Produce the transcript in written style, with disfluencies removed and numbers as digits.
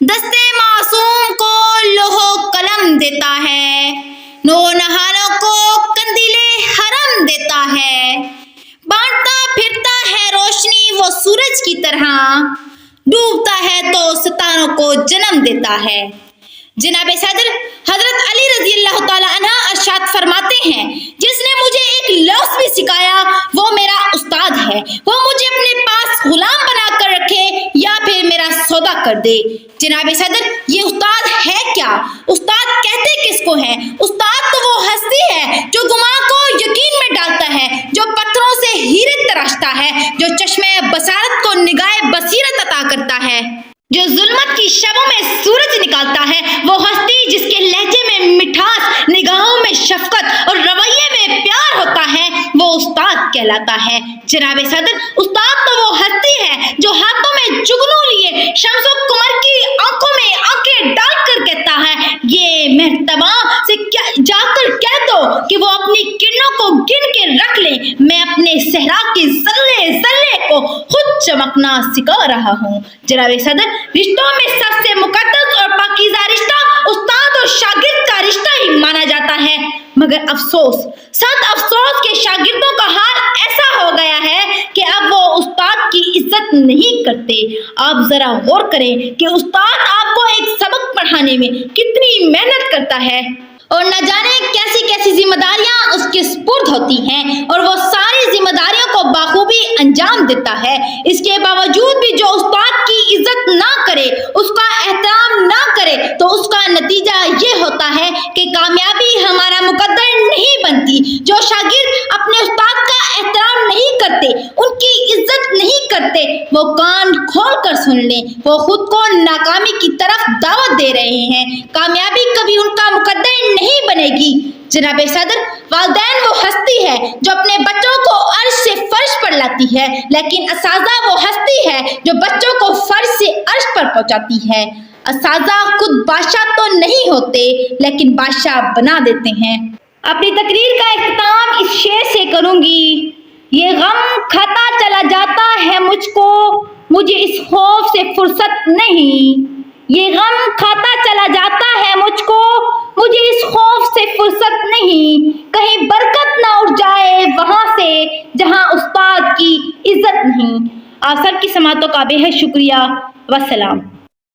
दस्ते मासूम को लोहो कलम देता है, नौनहारों को कंदीले हरम देता है, बांटता फिरता है रोशनी वो सूरज की तरह, डूबता है तो सितारों को जन्म देता है। जनाब सदर हजरत अली रजी अल्लाह ताला अन्हा अरशाद फरमाते हैं, जिसने मुझे एक लफ्ज़ भी सिखाया वो मेरा उस्ताद है, वो मुझे अपने पास गुलाम बना कर रखे या फिर मेरा सौदा कर दे। जनाब सदर ये उस्ताद है क्या? उस्ताद कहते किसको है? उस्ताद तो वो हस्ती है जो गुमां को यकीन में डालता है, जो पत्थरों से हीरे तराशता है, जो चश्मे बसारत को निगाहे बसीरत अता करता है, जो जुल्मत की शबों में सूरज निकालता है, वो हस्ती जिसके लहजे में मिठास, निगाहों में शफकत और रवैये में प्यार होता है, वो उस्ताद कहलाता है। जनाब सदर उस्ताद तो वो हस्ती है जो हाथों में जुगनू लिए शम्सो कुमर की आंखों में आंखें डालकर कहता है, ये मेहतबा से क्या जाकर कह दो कि वो अपनी किरणों को गिन के रख ले, मैं अपने सहरा के जल्ले जल्ले को खुद चमकना सिखा रहा हूँ। जनाब सदर रिश्तों में सबसे मुकद्दस और पाकीज़ा रिश्ता उस्ताद और शागिर्द का रिश्ता ही माना जाता है, मगर अफसोस सद अफसोस के शागिर्दों का हाल ऐसा हो गया है कि अब वो उस्ताद की इज्जत नहीं करते। आप जरा गौर करें कि उस्ताद आपको एक सबक पढ़ाने में कितनी मेहनत करता है और न जाने कैसी कैसी जिम्मेदारियां उसके सुपुर्द होती हैं और वो सारी जिम्मेदारियों को बाखूबी अंजाम देता है। इसके बावजूद भी जो उस्ताद की इज्जत ना करे, उसका एहतराम ना करे, तो उसका नतीजा ये होता है कि कामयाबी हमारा मुकद्दर नहीं बनती। जो शागिर्द अपने उस्ताद का एहतराम नहीं करते, उनकी इज्जत नहीं करते, वो कान खोल कर सुन लें, वो खुद को नाकामी की तरफ दावत दे रहे हैं। कामयाबी कभी उनका मुकद्दर नहीं बनेगी। जनाब सदर वालिदैन वो हस्ती है जो अपने बच्चों को अर्श से फर्श पर लाती है, लेकिन असाजा वो हस्ती है जो बच्चों को फर्श से अर्श पर पहुंचाती है। असाजा खुद बादशाह तो नहीं होते, लेकिन बादशाह बना देते हैं। अपनी तकरीर का इख्तिताम इस शेर से करूंगी, ये गम खाता चला जाता है मुझको, मुझे इस खौफ से फुर्सत नहीं। ये गम खाता चला जाता है मुझको, मुझे इस खौफ से फुर्सत नहीं। कहीं बरकत ना उड़ जाए वहां से जहां उस्ताद की इज्जत नहीं। आप सब की समातों का बेहद शुक्रिया। वस्सलाम।